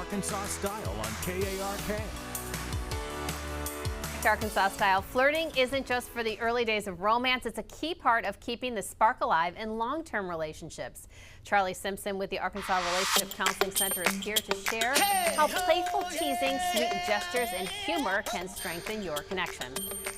Arkansas Style on KARK. Arkansas Style. Flirting isn't just for the early days of romance. It's a key part of keeping the spark alive in long-term relationships. Charlie Simpson with the Arkansas Relationship Counseling Center is here to share how playful teasing, sweet gestures, and humor can strengthen your connection.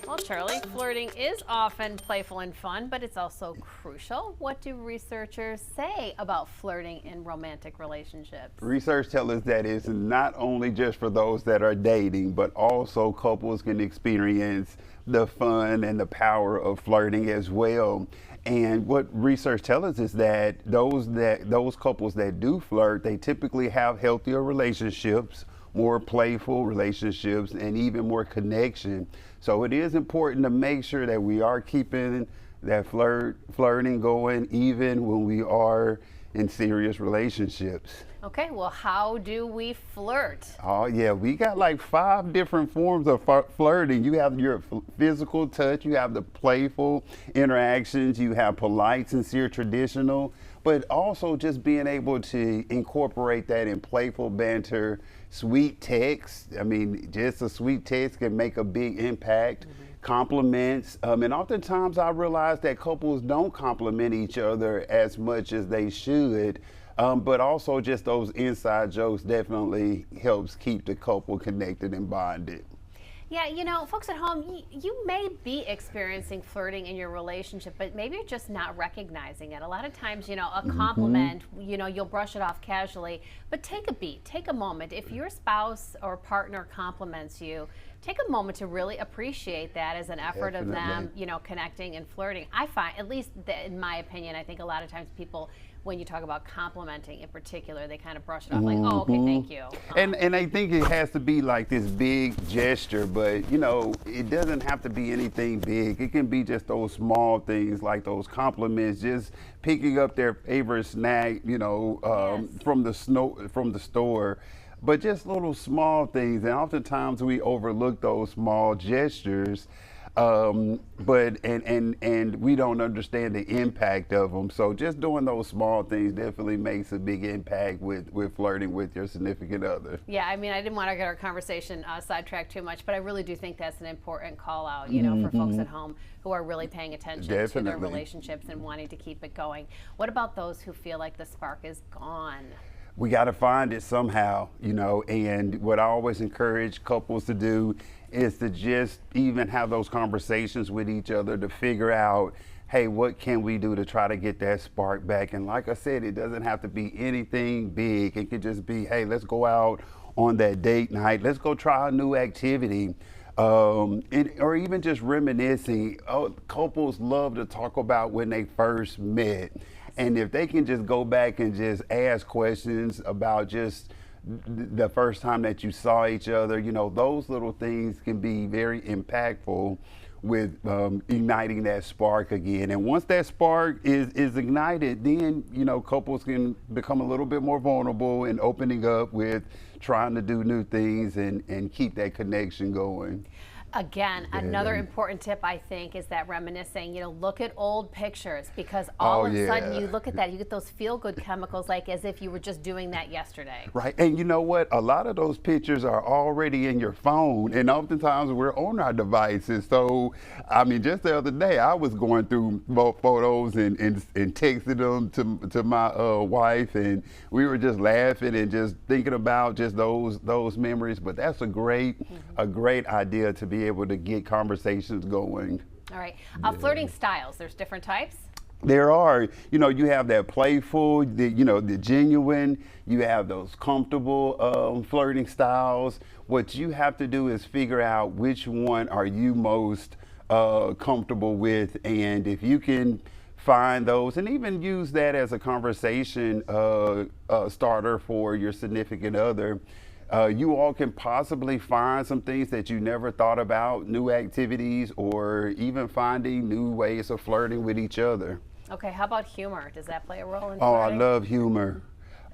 Well, Charlie, flirting is often playful and fun, but it's also crucial. What do researchers say about flirting in romantic relationships? Research tells us that it's not only just for those that are dating, but also couples can experience the fun and the power of flirting as well. And what research tells us is that those couples that do flirt, they typically have healthier relationships, more playful relationships, and even more connection. So it is important to make sure that we are keeping that flirting going even when we are in serious relationships. Okay, well, how do we flirt? Oh yeah, we got like 5 different forms of flirting. You have your physical touch, you have the playful interactions, you have polite, sincere, traditional, but also just being able to incorporate that in playful banter, sweet text. I mean, just a sweet text can make a big impact. Compliments, and oftentimes I realize that couples don't compliment each other as much as they should. But also just those inside jokes definitely helps keep the couple connected and bonded. Yeah, you know, folks at home, you may be experiencing flirting in your relationship, but maybe you're just not recognizing it. A lot of times, you know, a compliment, you know, you'll brush it off casually, but take a beat, take a moment. If your spouse or partner compliments you, take a moment to really appreciate that as an effort of them, you know, connecting and flirting. I find, at least in my opinion, I think a lot of times people, when you talk about complimenting in particular, they kind of brush it off like, oh, okay, thank you. And I think it has to be like this big gesture, but you know, it doesn't have to be anything big. It can be just those small things like those compliments, just picking up their favorite snack, you know, from the store. But just little small things, and oftentimes we overlook those small gestures, but we don't understand the impact of them. So just doing those small things definitely makes a big impact with flirting with your significant other. Yeah, I mean, I didn't want to get our conversation sidetracked too much, but I really do think that's an important call out, you know, for folks at home who are really paying attention to their relationships and wanting to keep it going. What about those who feel like the spark is gone? We got to find it somehow, you know, and what I always encourage couples to do is to just even have those conversations with each other to figure out, hey, what can we do to try to get that spark back? And like I said, it doesn't have to be anything big. It could just be, hey, let's go out on that date night. Let's go try a new activity. Or even just reminiscing. Couples love to talk about when they first met. And if they can just go back and just ask questions about just the first time that you saw each other, you know, those little things can be very impactful with igniting that spark again. And once that spark is ignited, then, you know, couples can become a little bit more vulnerable and opening up with trying to do new things and keep that connection going. Again, another important tip, I think, is that reminiscing, you know, look at old pictures, because all of a sudden you look at that, you get those feel-good chemicals like as if you were just doing that yesterday. Right, and you know what? A lot of those pictures are already in your phone, and oftentimes we're on our devices. So, I mean, just the other day, I was going through both photos and texted them to my wife, and we were just laughing and just thinking about just those memories. But that's a great idea to be able to get conversations going. All right, flirting styles, there's different types? There are, you know, you have that playful, the genuine, you have those comfortable flirting styles. What you have to do is figure out which one are you most comfortable with, and if you can find those and even use that as a conversation starter for your significant other. You all can possibly find some things that you never thought about, new activities, or even finding new ways of flirting with each other. Okay, how about humor? Does that play a role in flirting? Oh, I love humor.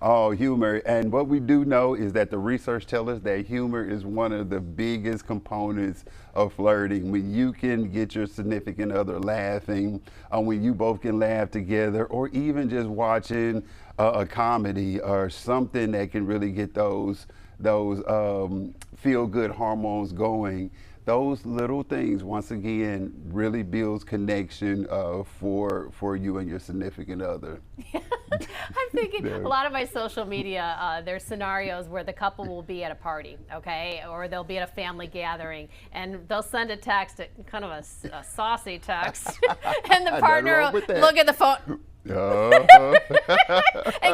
Oh, humor. And what we do know is that the research tells us that humor is one of the biggest components of flirting. When you can get your significant other laughing, when you both can laugh together, or even just watching a comedy or something that can really get those feel good hormones going. Those little things, once again, really builds connection for you and your significant other. I'm thinking a lot of my social media, there's scenarios where the couple will be at a party, okay, or they'll be at a family gathering, and they'll send a text, kind of a saucy text, and the partner will look at the phone. And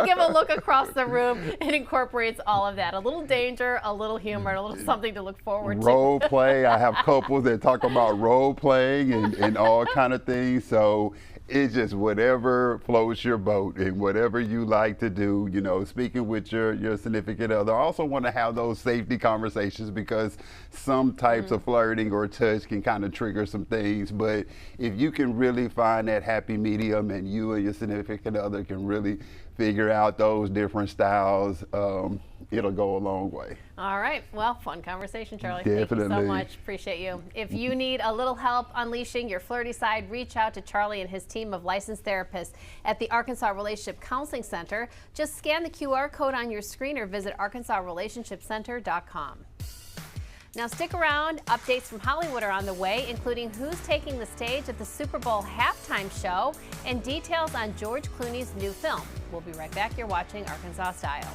give a look across the room. It incorporates all of that. A little danger, a little humor, a little something to look forward to. Role play. I have couples that talk about role playing and all kind of things. So it's just whatever floats your boat and whatever you like to do, you know, speaking with your significant other. I also want to have those safety conversations because some types of flirting or touch can kind of trigger some things. But if you can really find that happy medium and you and your significant other can really figure out those different styles, it'll go a long way. All right. Well, fun conversation, Charlie. Definitely. Thank you so much. Appreciate you. If you need a little help unleashing your flirty side, reach out to Charlie and his team of licensed therapists at the Arkansas Relationship Counseling Center. Just scan the QR code on your screen or visit arkansasrelationshipcenter.com. Now stick around. Updates from Hollywood are on the way, including who's taking the stage at the Super Bowl halftime show and details on George Clooney's new film. We'll be right back. You're watching Arkansas Style.